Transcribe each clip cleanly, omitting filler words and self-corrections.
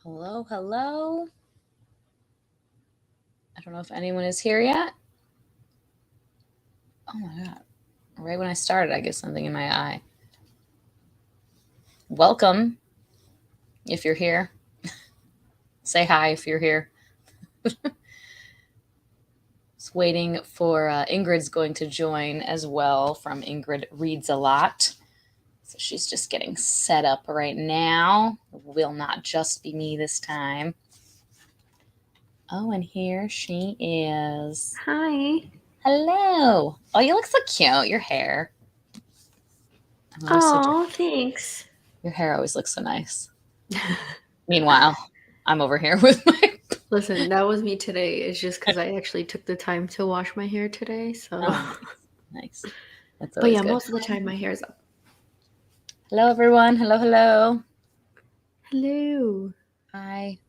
Hello, hello. I don't know if anyone is here yet. Oh my god. Right when I started, I get something in my eye. Welcome if you're here. Say hi if you're here. Just waiting for Ingrid's going to join as well from Ingrid Reads a Lot. So she's just getting set up right now. It will not just be me this time. Oh, and here she is. Hi. Hello. Oh, you look so cute. Your hair. Oh, thanks. Your hair always looks so nice. Meanwhile, I'm over here with my. Listen, that was me today. It's just because I actually took the time to wash my hair today. So, Oh, nice. That's but always yeah, good. most of the time my hair's up. Hello, everyone. Hello, hello. Hello. Hi.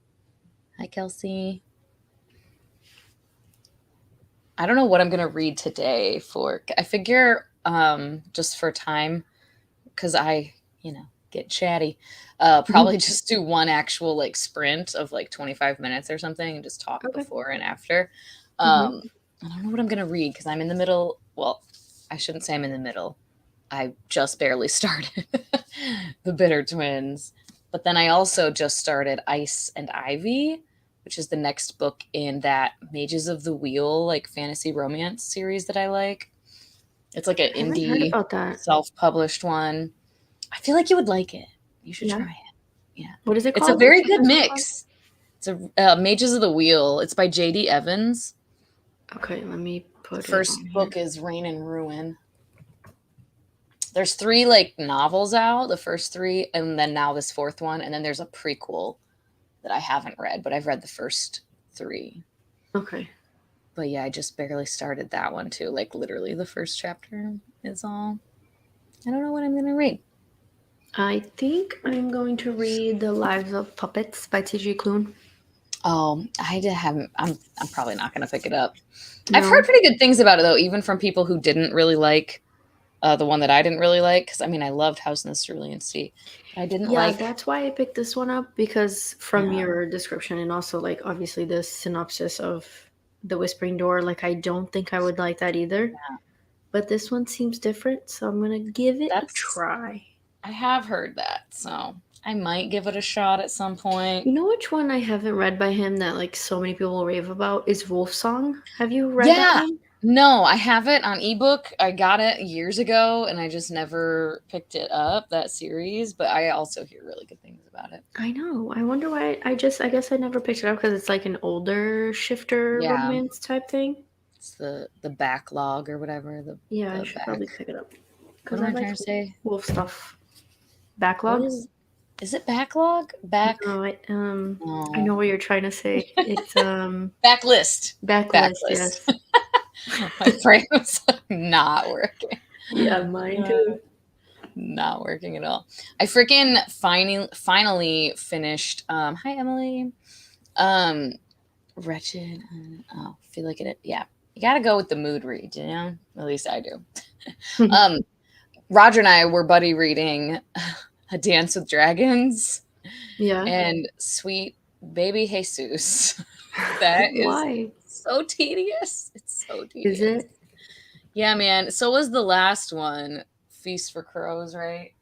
Hi, Kelsey. I don't know what I'm going to read today for. I figure just for time, because I, get chatty, probably just do one actual like sprint of like 25 minutes or something and just talk Okay. before and after. Mm-hmm. I don't know what I'm going to read because I'm in the middle. Well, I shouldn't say I'm in the middle. I just barely started The Bitter Twins. But then I also just started Ice and Ivy, which is the next book in that Mages of the Wheel, like fantasy romance series that I like. It's like an I haven't heard indie about that. self-published one. I feel like you would like it. You should Yeah. try it. Yeah. What is it It's a called? very good What's it called? mix. It's a Mages of the Wheel. It's by J.D. Evans. Okay, let me The put it first on here. book is Reign and Ruin. There's 3 like novels out, the first 3, and then now this 4th one, and then there's a prequel that I haven't read, but I've read the first 3. Okay. But yeah, I just barely started that one too. Like literally the first chapter is all. I don't know what I'm gonna read. I think I'm going to read The Lives of Puppets by T.J. Klune. Oh, haven't. I'm probably not gonna pick it up. I've heard No. pretty good things about it though, even from people who didn't really like the one that I didn't really like. Because I mean, I loved House in the Cerulean Sea, but I didn't Yeah, like. that's why I picked this one up because from Yeah, your description and also like obviously the synopsis of The Whispering Door, like I don't think I would like that either. But this one seems different, so I'm gonna give it a that's. try. I have heard that, so I might give it a shot at some point. You know which one I haven't read by him that like so many people rave about is Wolf Song. Have you read that Yeah. one? No, I have it on ebook. I got it years ago and I just never picked it up, that series, but I also hear really good things about it. I know. I wonder why. I guess I never picked it up because it's like an older shifter Yeah, romance type thing. it's the backlog or whatever, Yeah, I the should back. probably pick it up What because am I I like trying to say? wolf stuff. What Backlog? is it backlog? No, I No. know what you're trying to say. It's Backlist. backlist, Backlist. yes. My brain was not working. Yeah, mine Uh, too. Not working at all. I freaking finally finished hi Emily. Um Wretched. Feel like it. Yeah, you got to go with the mood read. At least I do. um, Roger and I were buddy reading A Dance with Dragons Yeah. and Sweet Baby Jesus. That is Why? so tedious. It's so Is tedious. it? Yeah, man. So was the last one, Feast for Crows, right?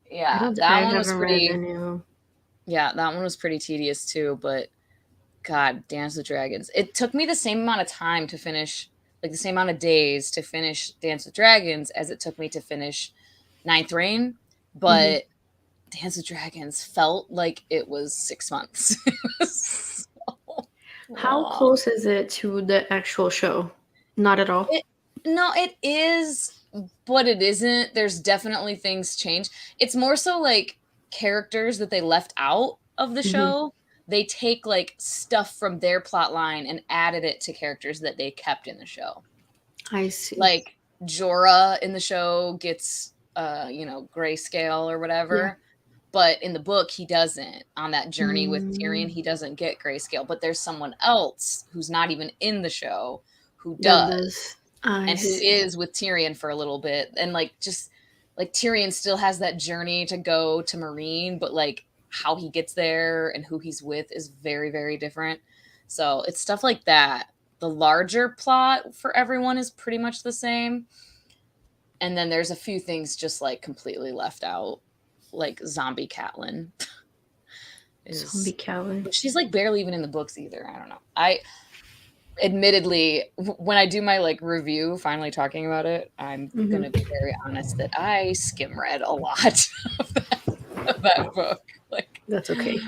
I Yeah, don't think I that one was haven't read pretty. any of them. Yeah, that one was pretty tedious too. But God, Dance with Dragons. It took me the same amount of time to finish, like the same amount of days to finish Dance with Dragons as it took me to finish Ninth Reign. Hmm. But Dance with Dragons felt like it was 6 months. It was so How long. close is it to the actual show? Not at all. It, no, it is, but it isn't. There's definitely things change. It's more so like characters that they left out of the Hmm. show. They take like stuff from their plot line and added it to characters that they kept in the show. I see. Like Jorah in the show gets grayscale or Yeah. whatever. But in the book, he doesn't. On that journey with Tyrion, Mm, he doesn't get grayscale. But there's someone else who's not even in the show who that does does. I and who see. is with Tyrion for a little bit. And like just like Tyrion still has that journey to go to Marine, but like how he gets there and who he's with is very, very different. So it's stuff like that. The larger plot for everyone is pretty much the same. And then there's a few things just like completely left out, like Zombie Catelyn. Zombie Calvin. She's like barely even in the books either. I don't know. I admittedly, when I do my like review, finally talking about it, I'm gonna be very honest that I skim read a lot of that book. Like That's okay.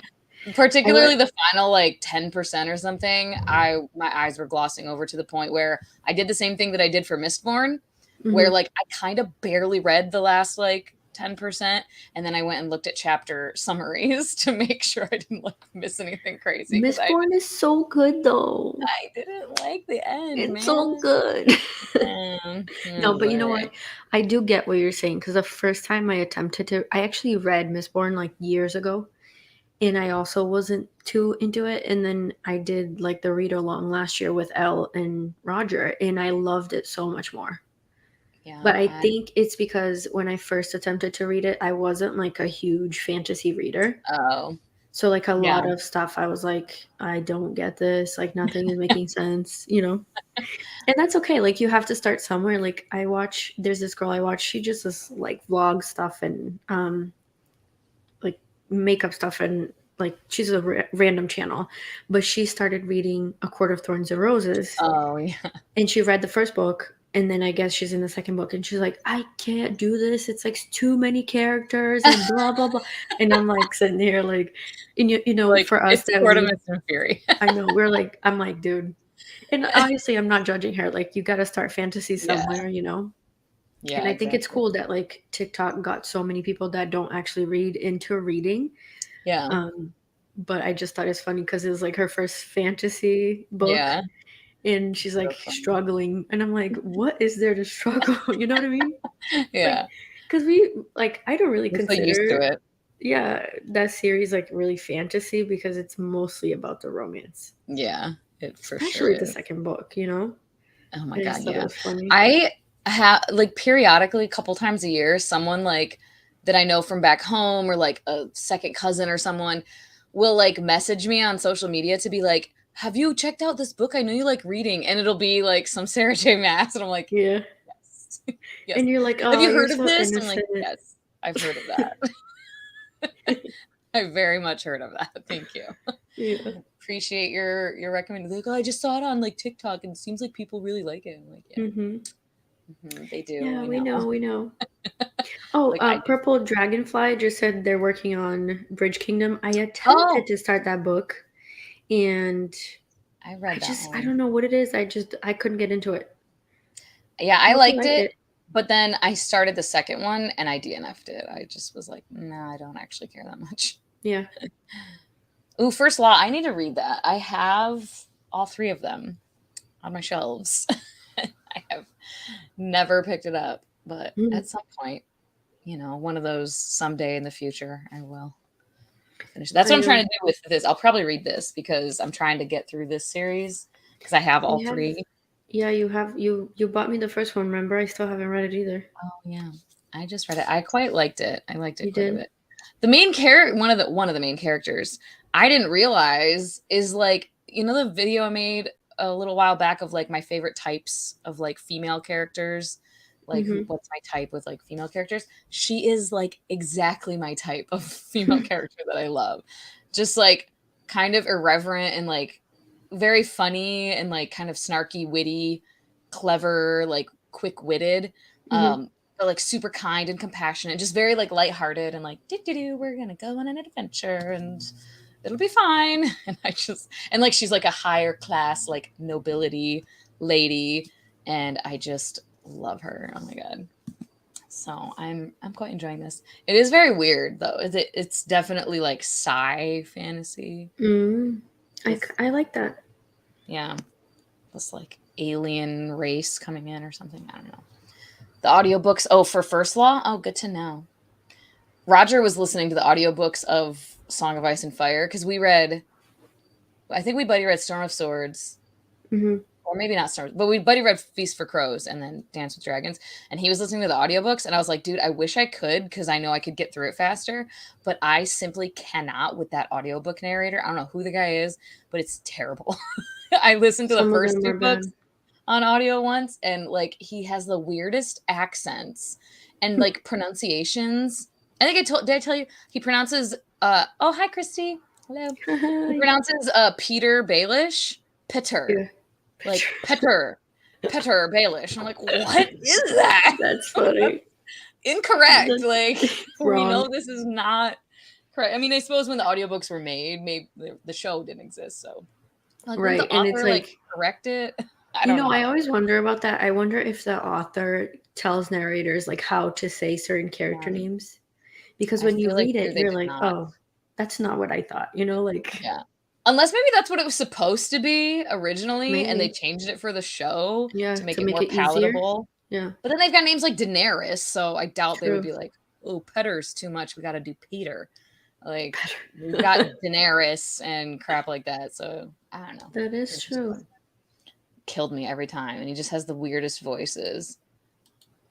Particularly the final like 10% or something, my eyes were glossing over to the point where I did the same thing that I did for Mistborn, where like I kind of barely read the last like 10%, and then I went and looked at chapter summaries to make sure I didn't like miss anything crazy. Mistborn is so good though. I didn't like the end. It's so good. No, but you know what? I do get what you're saying, because the first time I actually read Mistborn like years ago. And I also wasn't too into it. And then I did like the read along last year with Elle and Roger, and I loved it so much more. Yeah, but I think it's because when I first attempted to read it, I wasn't like a huge fantasy reader. Oh. So like a lot of stuff, I was like, I don't get this. Like nothing is making sense, you know? And that's okay. Like you have to start somewhere. Like there's this girl I watch. She just does like vlog stuff and like makeup stuff, and like she's a random channel, but she started reading A Court of Thorns and Roses. Oh yeah. And she read the first book, and then I guess she's in the second book, and she's like, I can't do this, it's like too many characters and blah blah blah. And I'm like sitting here like, and you know, like, for us that Court of Mist and Fury. I know, I'm like, dude, and obviously I'm not judging her, like you got to start fantasy somewhere, you know. Yeah, and I think it's cool that like TikTok got so many people that don't actually read into reading. Yeah. But I just thought it's funny because it was like her first fantasy book. Yeah. And she's like struggling. And I'm like, what is there to struggle? You know what I mean? Yeah. Because I don't really consider used to it. Yeah, that series like really fantasy because it's mostly about the romance. Yeah, especially the second book, you know? Oh my God, yeah. I have like periodically a couple times a year, someone like that I know from back home or like a second cousin or someone will like message me on social media to be like, have you checked out this book? I know you like reading. And it'll be like some Sarah J. Maas. And I'm like, yeah. Yes. Yes. And you're like, oh, have you heard of this? I'm like, yes, I've heard of that. I very much heard of that. Thank you. Yeah. Appreciate your recommendation. Like, oh, I just saw it on like TikTok and it seems like people really like it. I'm like, yeah. They do. Yeah, we know. Oh, like Purple Dragonfly just said they're working on Bridge Kingdom. I attempted to start that book, and I read that one. I don't know what it is. I couldn't get into it. Yeah, I liked it, but then I started the second one and I DNF'd it. I just was like, no, I don't actually care that much. Yeah. Ooh, First Law. I need to read that. I have all 3 of them on my shelves. I have never picked it up, but at some point, you know, one of those someday in the future, I will finish. That's what I'm trying to do with this. I'll probably read this because I'm trying to get through this series because I have all 3. Yeah, you have. You bought me the first one. Remember, I still haven't read it either. Oh yeah, I just read it. I quite liked it. I liked it quite a bit. The main character, one of the main characters, I didn't realize is like, you know, the video I made a little while back of like my favorite types of like female characters, like what's my type with like female characters. She is like exactly my type of female character that I love. Just like kind of irreverent and like very funny and like kind of snarky, witty, clever, like quick-witted, but like super kind and compassionate, just very like lighthearted and like we're gonna go on an adventure and it'll be fine. And like she's like a higher class, like nobility lady, and I just love her. Oh my God. So I'm quite enjoying this. It is very weird though. It's definitely like sci fantasy. I like that. Yeah. This like alien race coming in or something. I don't know. The audiobooks. Oh, for First Law? Oh, good to know. Roger was listening to the audiobooks of Song of Ice and Fire because I think we buddy read Storm of Swords or maybe not Star Wars, but Buddy read Feast for Crows and then Dance with Dragons, and he was listening to the audiobooks, and I was like, dude, I wish I could because I know I could get through it faster, but I simply cannot with that audiobook narrator. I don't know who the guy is, but it's terrible. I listened to the Some of first them two are books bad. on audio once, and like he has the weirdest accents and like pronunciations. I think did I tell you he pronounces oh hi Christy. Hello. He pronounces Peter Baelish Petter. Yeah. Like Petter. Petter Baelish. I'm like, what is that? That's funny. Incorrect. That's like we wrong. know this is not correct. I mean, I suppose when the audiobooks were made, maybe the show didn't exist, so like wouldn't Right. the And it's author like like, correct it? I don't know. I always wonder about that. I wonder if the author tells narrators like how to say certain character Yeah. names. Because I when you feel like read here it, they you're did like, not. oh, that's not what I thought. Like Yeah. Unless maybe that's what it was supposed to be originally, and they maybe. changed it for the show Yeah, to make to it make more it easier. palatable. Yeah, But then they've got names like Daenerys, so I doubt they would true. be like, "Oh, Petter's too much. We got to do Peter." Like we've got Better. Daenerys and crap like that. So I don't know. That is It's just true. fun. Killed me every time, and he just has the weirdest voices.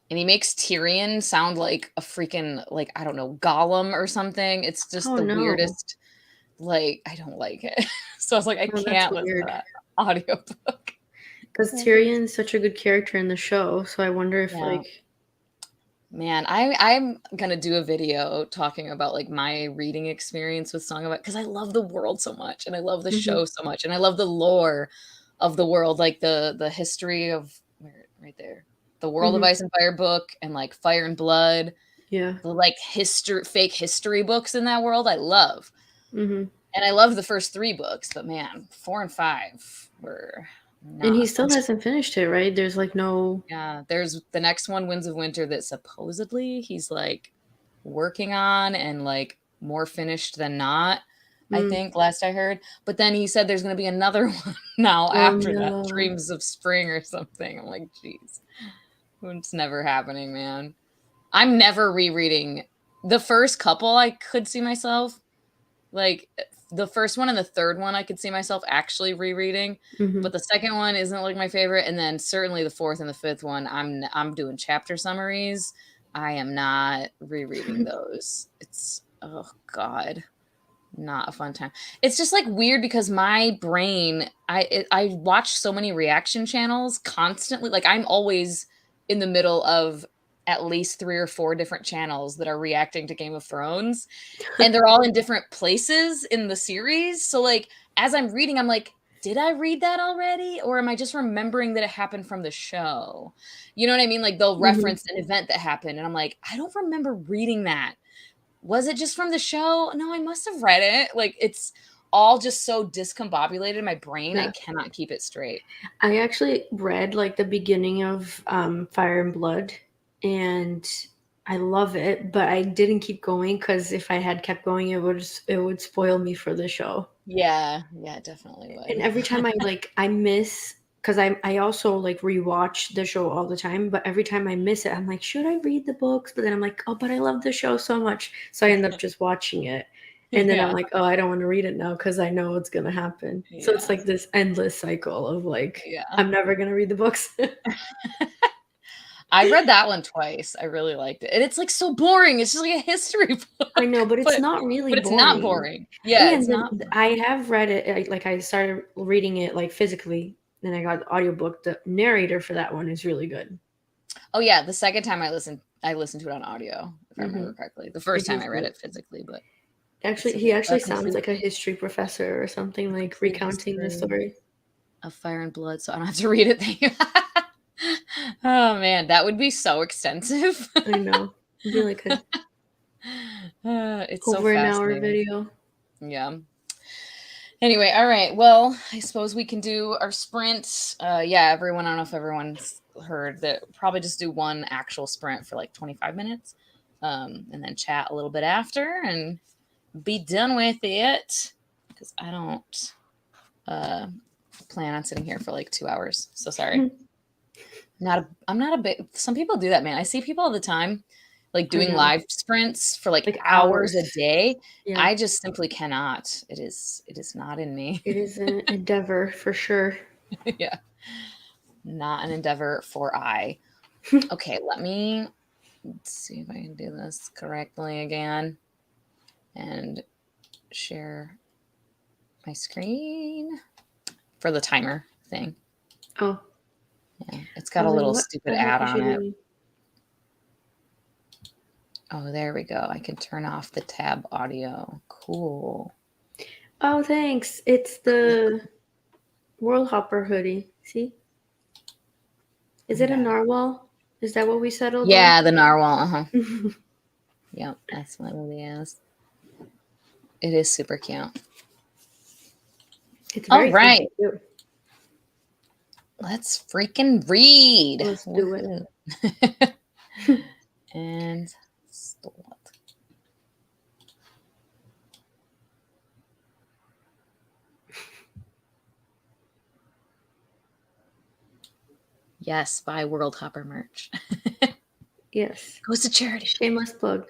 And he makes Tyrion sound like a freaking like I don't know Gollum or something. It's just Oh the no. weirdest. Like I don't like it. So I was like, I Oh, that's can't listen to weird. that audiobook. Because Tyrion's such a good character in the show, so I wonder if Yeah. like Man, I'm gonna do a video talking about like my reading experience with Song of Ice because I love the world so much and I love the Mhm. show so much and I love the lore of the world, like the history of where right there, the World of Mhm. Ice and Fire book and like Fire and Blood, Yeah. the like fake history books in that world. I love, Mhm. and I loved the first 3 books, but man, 4 and 5 were And he not still fun. hasn't finished it, right? There's like no Yeah, there's the next one, Winds of Winter, that supposedly he's like working on and like more finished than not, I mm. think, last I heard. But then he said there's going to be another one now Oh after that, no. Dreams of Spring or something. I'm like, geez, it's never happening, man. I'm never rereading the first couple. I could see myself like the first one and the third one I could see myself actually rereading, Mhm. but the second one isn't like my favorite, and then certainly the fourth and the fifth one, I'm doing chapter summaries. I am not rereading those. It's oh god, not a fun time. It's just like weird because my brain, I watch so many reaction channels constantly. Like I'm always in the middle of at least 3 or 4 different channels that are reacting to Game of Thrones, and they're all in different places in the series. So like as I'm reading, I'm like, did I read that already? Or am I just remembering that it happened from the show? You know what I mean? Like they'll Mhm. reference an event that happened, and I'm like, I don't remember reading that. Was it just from the show? No, I must have read it. Like it's all just so discombobulated in my brain, I Yeah. cannot keep it straight. I actually read like the beginning of Fire and Blood, and I love it, but I didn't keep going because if I had kept going, it would spoil me for the show. Yeah, yeah, it definitely And would. every time I miss because I also like rewatch the show all the time, but every time I miss it, I'm like, should I read the books? But then I'm like, oh, but I love the show so much, so I end up just watching it. And then I'm Yeah, like, oh, I don't want to read it now because I know what's gonna happen. So it's yeah, like this endless cycle of like, yeah. I'm never gonna read the books. I've read that one twice. I really liked it. And it's like so boring. It's just like a history I book, know, but it's but not really but it's not boring. boring. Yeah, And it's not I boring. have read it, like, I started reading it, like, physically, then I got the audiobook. The narrator for that one is really good. Oh yeah, the second time I listened to it on audio, if I remember Mhm. correctly. The first It time is I read good. it physically, but it's Actually, so he good. A actually sounds complete like a history professor or something, like, complete recounting the history story. of Fire and Blood, so I don't have to read it. Thank you. Oh man, that would be so extensive. I know. It'd be like a It's so over an hour fascinating. video. Yeah. Anyway, all right. Well, I suppose we can do our sprint. Yeah, everyone. I don't know if everyone's heard that. Probably just do one actual sprint for like 25 minutes, and then chat a little bit after and be done with it. Because I don't uh, plan on sitting here for like 2 hours. So sorry. I'm not a big. Some people do that, man. I see people all the time, like I doing know. live sprints for like Like, hours hours. a day. Yeah. I just simply cannot. It is not in me. It is an endeavor for sure. Yeah. Not an endeavor for I. Okay, let's see if I can do this correctly again and share my screen for the timer thing. Oh. Yeah, it's got a little What stupid the heck ad is she on it. doing? Oh, there we go. I can turn off the tab audio. Cool. Oh, thanks. It's the World Hopper hoodie. See? Is it a Yeah. narwhal? Is that what we settled Yeah, the narwhal. Uh-huh. on? Yep, that's what it is. It is super cute. It's All very right. funky too. Let's freaking read. Let's do it. And start. Yes, buy World Hopper merch. Yes. Goes to charity. Shameless plug.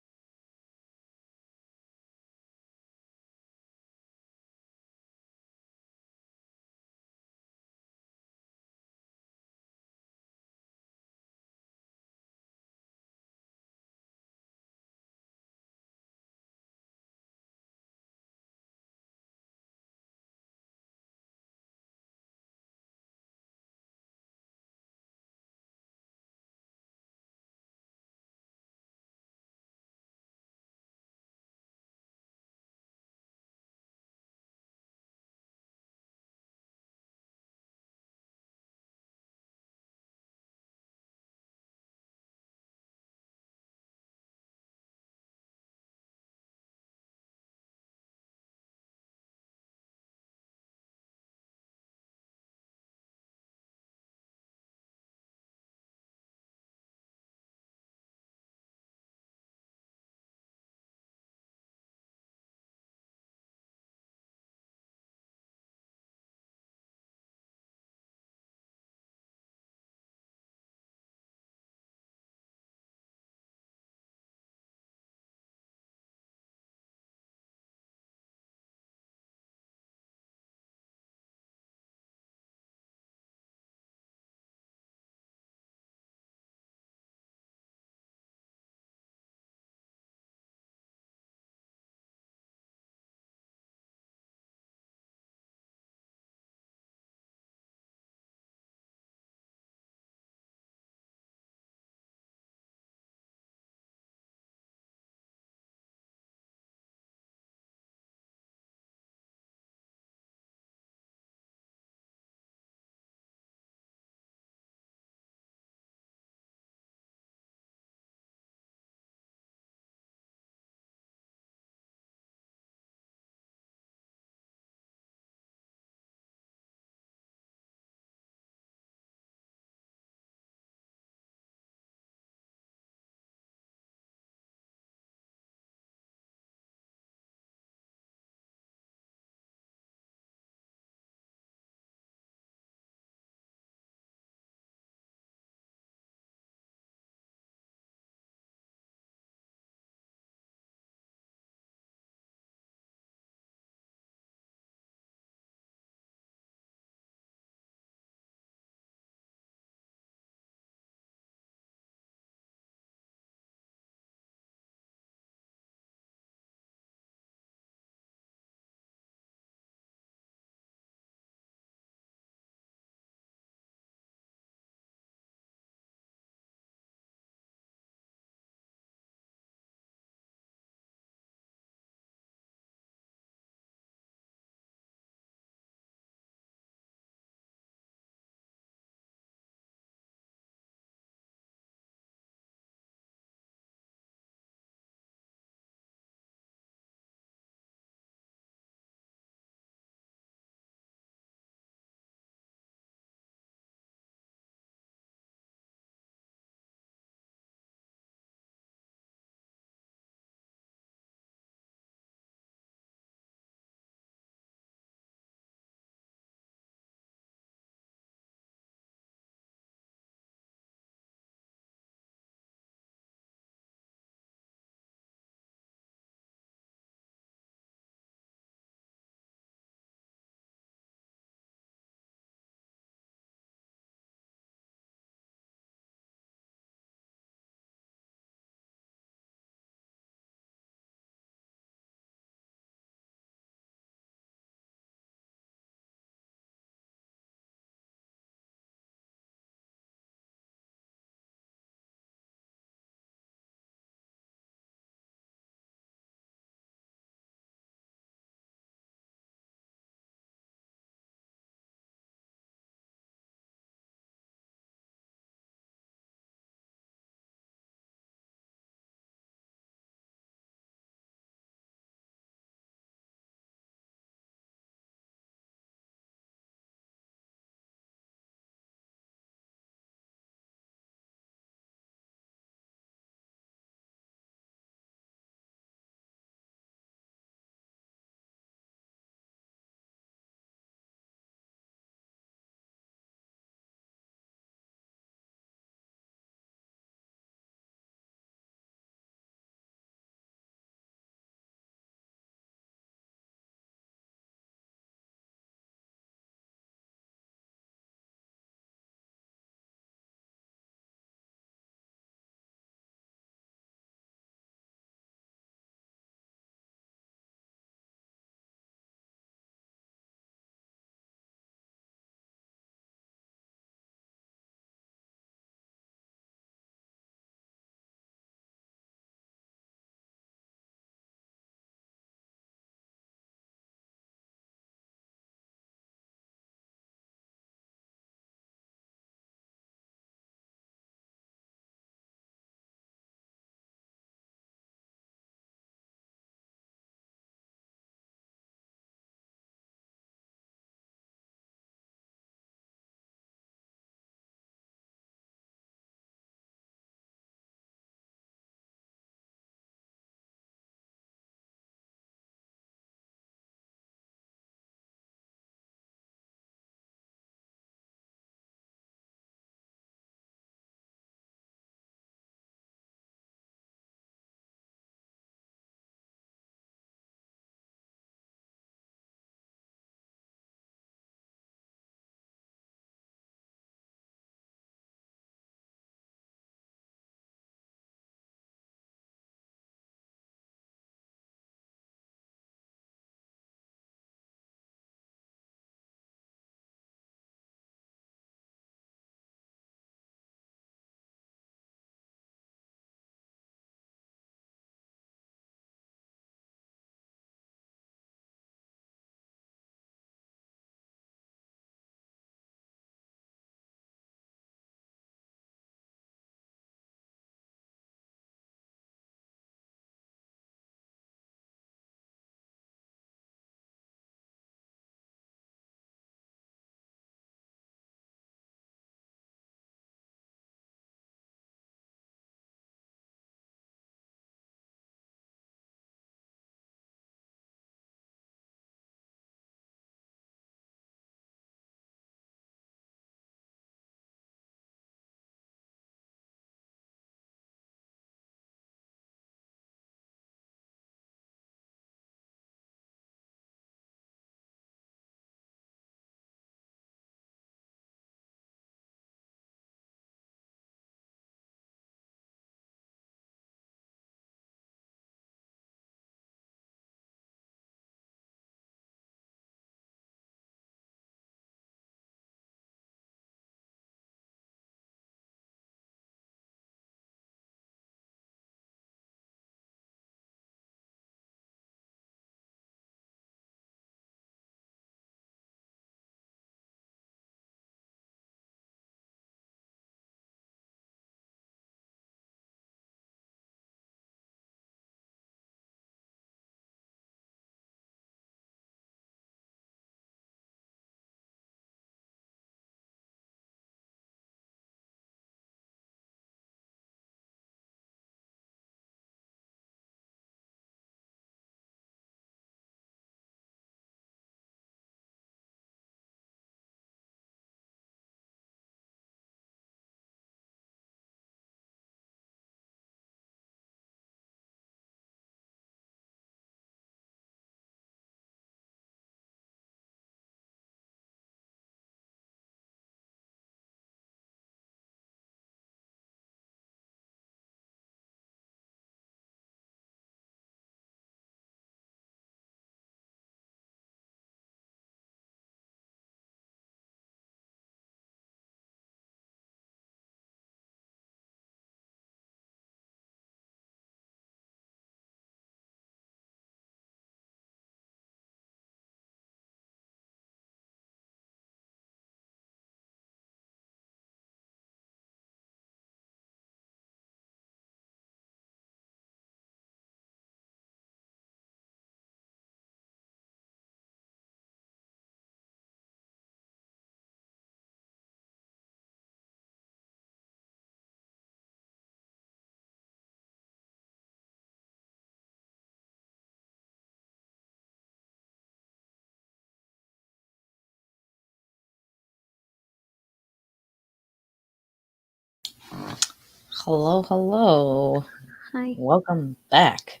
Hello, hello. Hi. Welcome back.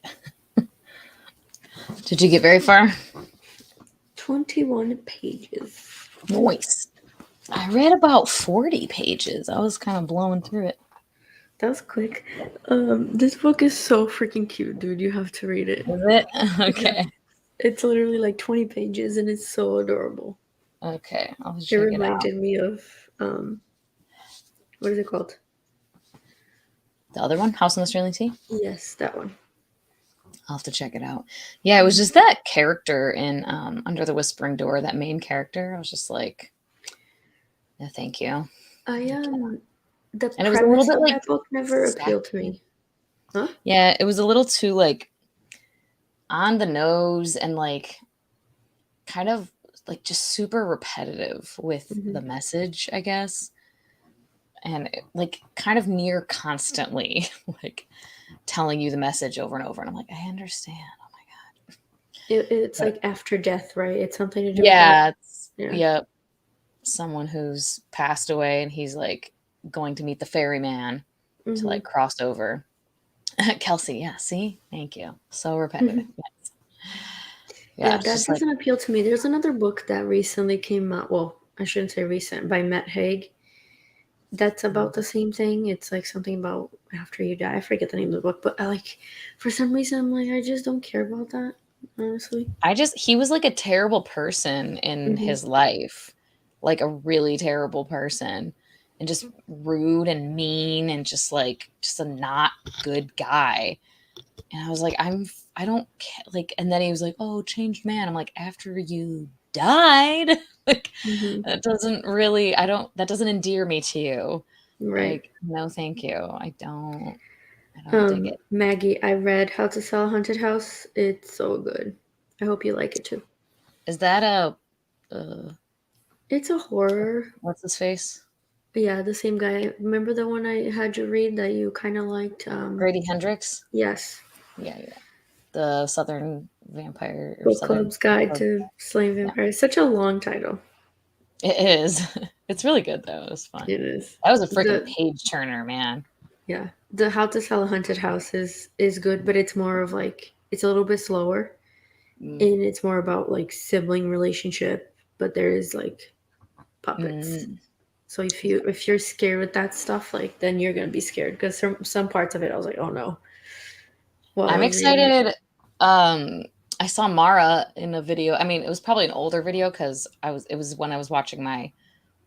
Did you get very far? 21 pages. Nice. I read about 40 pages. I was kind of blowing through it. That was quick. This book is so freaking cute, dude. You have to read it. Is it? Okay. It's literally like 20 pages and it's so adorable. Okay. I'll It check it out. reminded me of what is it called? The other one, House on the Sterling Sea? Yes, that one. I'll have to check it out. Yeah, it was just that character in Under the Whispering Door, that main character. I was just like, no, thank you. The And it was a little premise bit of like that book never appealed to me. Huh? Yeah, it was a little too like on the nose and like kind of like just super repetitive with the message, I guess. And like kind of near constantly like telling you the message over and over. And I'm like, I understand. Oh my God. It's But like after death, right? It's something to do with yeah, that. it's someone who's passed away and he's like going to meet the ferryman to like cross over. Kelsey, yeah, see? Thank you. So repetitive. Yes. Yeah, It's that just like doesn't appeal to me. There's another book that recently came out. Well, I shouldn't say recent, by Matt Haig. That's about the same thing. It's like something about after you die. I forget the name of the book, but I like, for some reason, I'm like, I just don't care about that, honestly. he was like a terrible person in his life, like a really terrible person, and just rude and mean and just a not good guy. And I was like, I don't care. Like, and then he was like, oh, changed man. I'm like, after you died, like that doesn't endear me to you. Right. Like, no, thank you. I don't dig it. Maggie, I read How to Sell a Haunted House. It's so good. I hope you like it too. Is that It's a horror. what's his face? Yeah, the same guy. Remember the one I had you read that you kind of liked? Grady Hendrix? Yes. Yeah. The Southern Vampire or Book Southern. Club's Guide to Slaying Yeah, Vampires. Such a long title. it is. It's really good though. It was fun. It is. That was a freaking The page turner, man. Yeah, the How to Sell a Haunted House is good, but it's more of like it's a little bit slower, Mm. and it's more about like sibling relationship. But there is like puppets. So if you're scared with that stuff, like then you're gonna be scared because some parts of it I was like, oh no. While I I'm was reading it. excited. I saw Mara in a video. I mean, it was probably an older video because it was when I was watching my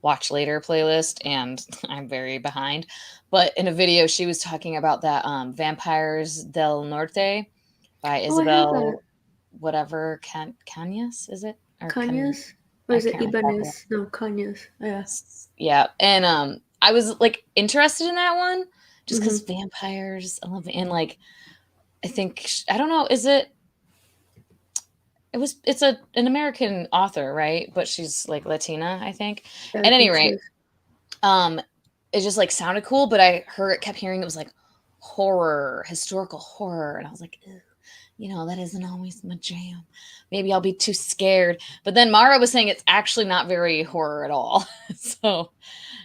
watch later playlist and I'm very behind. But in a video, she was talking about that Vampires del Norte by Oh, I have that. Isabel, whatever, Cañas, is it? Or Kanyas? Or I is it can't remember. Ibanez? No, Kanyas. Yeah. Yeah. And I was like interested in that one just because Mm-hmm. vampires, I love it. And like, I think, I don't know, it's an American author, right? But she's like Latina, I think. Yeah, I At any think so. rate, it just like sounded cool, but kept hearing it was like horror, historical horror. And I was like, ew, that isn't always my jam. Maybe I'll be too scared. But then Mara was saying it's actually not very horror at all. So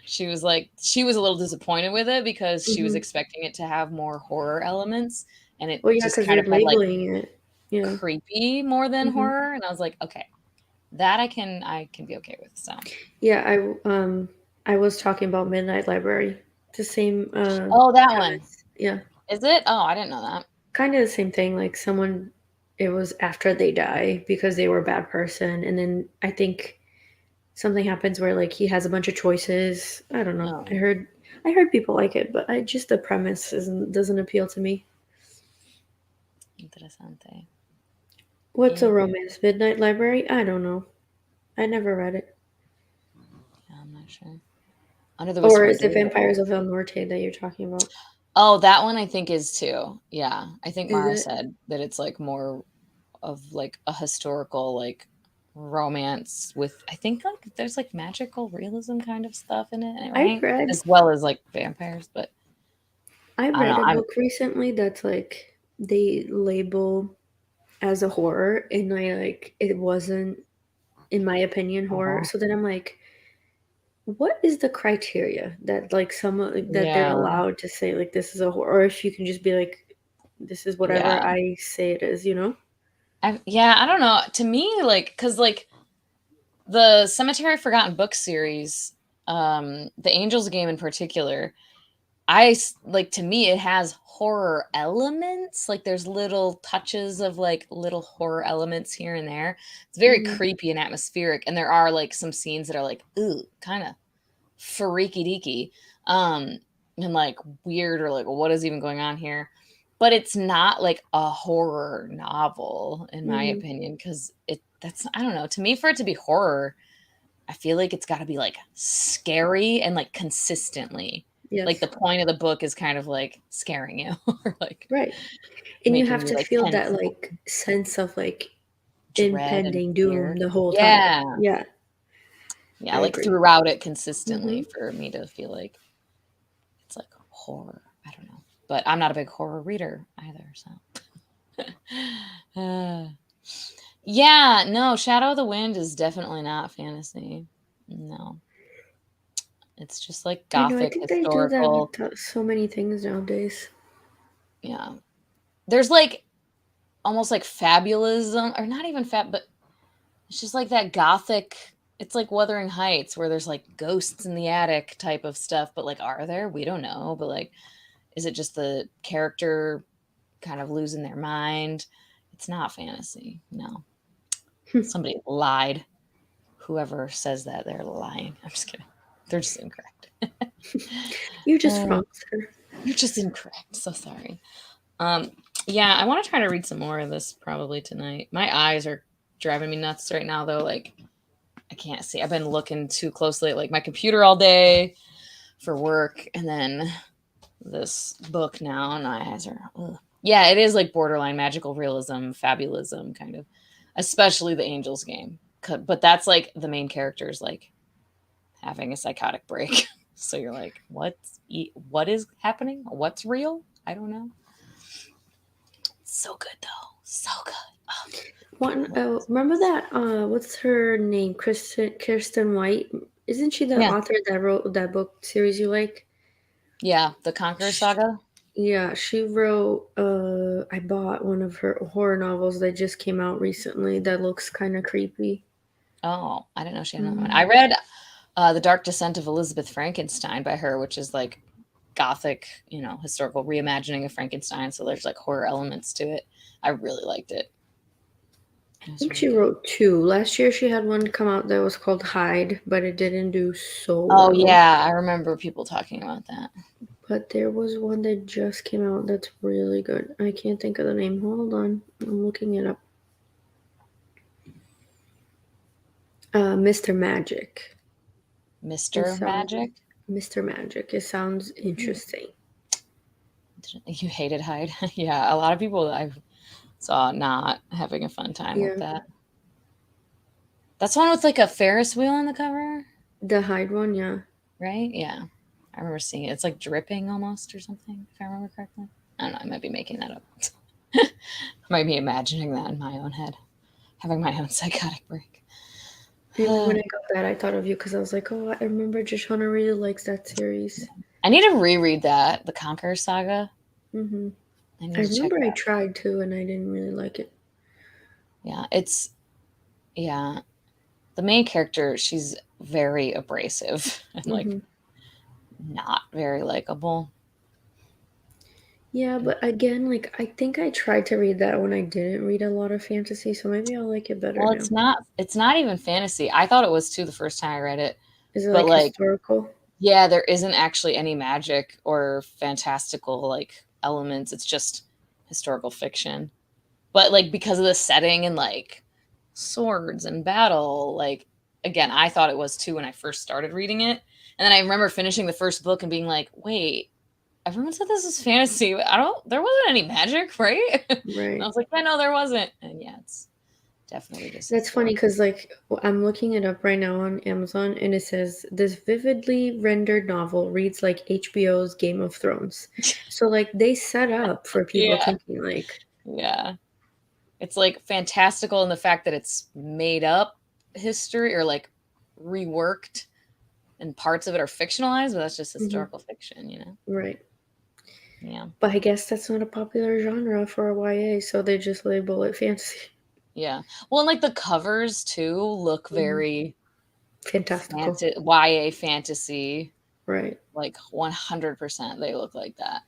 she was a little disappointed with it because she was Mm-hmm. expecting it to have more horror elements. And it Well, yeah, just because kind they're of had like labeling it. Yeah. creepy more than Mm-hmm. horror. And I was like, okay, that I can be okay with. So Yeah, I was talking about Midnight Library. The same oh, that one. premise. Yeah. Is it? Oh, I didn't know that. Kind of the same thing. Like someone it was after they die because they were a bad person and then I think something happens where like he has a bunch of choices. I don't know. Oh, I heard people like it, but I just the premise doesn't appeal to me. interesante. What's a Yeah, romance? Midnight Library? I don't know. I never read it. I'm not sure. Under the Or Whispering is it Door. Vampires of El Norte that you're talking about? Oh, that one I think is too. Yeah. I think Is Mara it? said that it's like more of like a historical like romance with I think like there's like magical realism kind of stuff in it, I right? read As well as like vampires, but I I don't read know. a I'm book recently that's like they label as a horror and I like it wasn't in my opinion horror. uh So then I'm like what is the criteria that like someone like, that they're Yeah. allowed to say like this is a horror, or if you can just be like, this is whatever Yeah. I say it is, you know? Yeah, I don't know. To me, like, because like the Cemetery of Forgotten Books series, the Angels game in particular, like, to me it has horror elements. Like there's little touches of like little horror elements here and there. It's very Mhm. creepy and atmospheric, and there are like some scenes that are like, ooh, kind of freaky deaky, um, and like weird, or like what is even going on here. But it's not like a horror novel, in my Mhm. opinion, because that's, I don't know. To me, for it to be horror, I feel like it's got to be like scary and like consistently. Like the Yes. point of the book is kind of like scaring you or like Right. And you making have you to like feel tense, that like sense of like dread and impending fear. doom the whole time. Yeah. Yeah, Yeah. I Like agree. throughout it consistently Mhm. for me to feel like it's like horror. I don't know. But I'm not a big horror reader either. So, uh, yeah, no, Shadow of the Wind is definitely not fantasy. No, it's just like I know, I gothic think they do that historical. with so many things nowadays. Yeah. There's like almost like fabulism, or not even but it's just like that gothic. It's like Wuthering Heights, where there's like ghosts in the attic type of stuff, but like, are there? We don't know. But like, is it just the character kind of losing their mind? It's not fantasy. No. Somebody lied. Whoever says that, they're lying. I'm just kidding. They're just incorrect. You're just Uh, wrong, sir. you're just incorrect. So sorry. Um, yeah, I want to try to read some more of this probably tonight. My eyes are driving me nuts right now, though. Like, I can't see. I've been looking too closely at like my computer all day for work, and then this book now, and my eyes are. Ugh. Yeah, it is like borderline magical realism, fabulism, kind of, especially the Angels game. But that's like the main character's like having a psychotic break. So you're like, what is happening? What's real? I don't know. So good though. So good. Oh, One, remember that? What's her name? Kirsten White. Isn't she the yeah. author that wrote that book series you like? Yeah. The Conqueror Sh Saga. Yeah, she wrote. I bought one of her horror novels that just came out recently. That looks kind of creepy. Oh, I didn't know she had another one. Mm. I read The Dark Descent of Elizabeth Frankenstein by her, which is like gothic, historical reimagining of Frankenstein. So there's like horror elements to it. I really liked it. It I was think really she good. wrote two. Last year she had one come out that was called Hide, but it didn't do so Oh well. yeah, I remember people talking about that. But there was one that just came out that's really good. I can't think of the name. Hold on. I'm looking it up. Mr. Magic. It Mr. sounds Magic. Mr. Magic. It sounds interesting. You hated Hyde. Yeah, a lot of people I saw not having a fun time with Yeah. that. That's one with like a Ferris wheel on the cover, The Hide one, yeah. right? Yeah. I remember seeing it. It's like dripping almost or something, if I remember correctly. I don't know. I might be making that up. I might be imagining that in my own head, having my own psychotic break. Anyway, when I got that, I thought of you because I was like, oh, I remember Joshana really likes that series. I need to reread that, the Conqueror Saga. Hmm. I I need to check remember it I out. tried to, and I didn't really like it. Yeah, yeah. The main character, she's very abrasive and like Hmm. not very likable. Yeah, but again, like I think I tried to read that when I didn't read a lot of fantasy, so maybe I'll like it better Well, now. it's not even fantasy. I thought it was too the first time I read it. Is it But like like, historical? yeah, there isn't actually any magic or fantastical like elements. It's just historical fiction. But like, because of the setting and like swords and battle, like, again, I thought it was too when I first started reading it. And then I remember finishing the first book and being like, wait, everyone said this is fantasy. There wasn't any magic, right? And I Right. was like, yeah, no, there wasn't. And yeah, it's definitely just That's funny historical. because, like, I'm looking it up right now on Amazon, and it says this vividly rendered novel reads like HBO's Game of Thrones. So, like, they set up for people Yeah. thinking, like, Yeah. It's like fantastical in the fact that it's made up history or like reworked and parts of it are fictionalized, but that's just Mm-hmm. historical fiction, you know? Right. Yeah. But I guess that's not a popular genre for a YA, so they just label it fantasy. Yeah. Well, like the covers too look very Fantastical. YA fantasy. Right. Like 100% they look like that.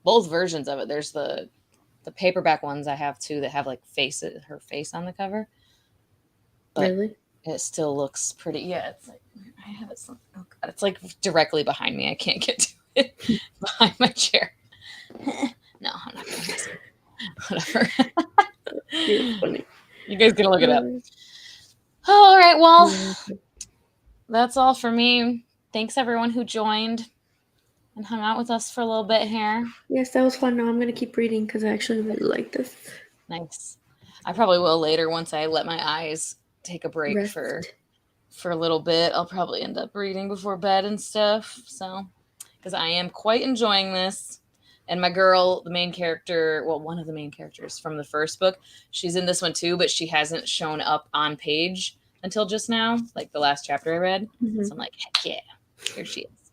Both versions of it. There's the paperback ones I have too that have like her face on the cover. But really? it still looks pretty. Yeah, it's like I have it. Oh God, it's like directly behind me. I can't get to it behind my chair. No, I'm not gonna miss it. Whatever. You're funny. You guys gonna look it up. Oh, all right. Well, that's all for me. Thanks everyone who joined and hung out with us for a little bit here. Yes, that was fun. Now I'm gonna keep reading because I actually really like this. Nice. I probably will later once I let my eyes take a break Rest. for a little bit. I'll probably end up reading before bed and stuff. So, because I am quite enjoying this. And my girl, the main character, well, one of the main characters from the first book, she's in this one too, but she hasn't shown up on page until just now, like the last chapter I read. Mm-hmm. So I'm like, heck yeah, here she is.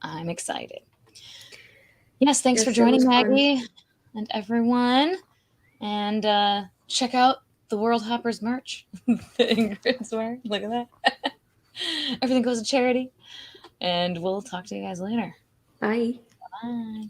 I'm excited. Yes, thanks for joining, Maggie, and everyone. And check out the World Hoppers merch that Ingrid's wearing. Look at that. Everything goes to charity. And we'll talk to you guys later. Bye. Bye.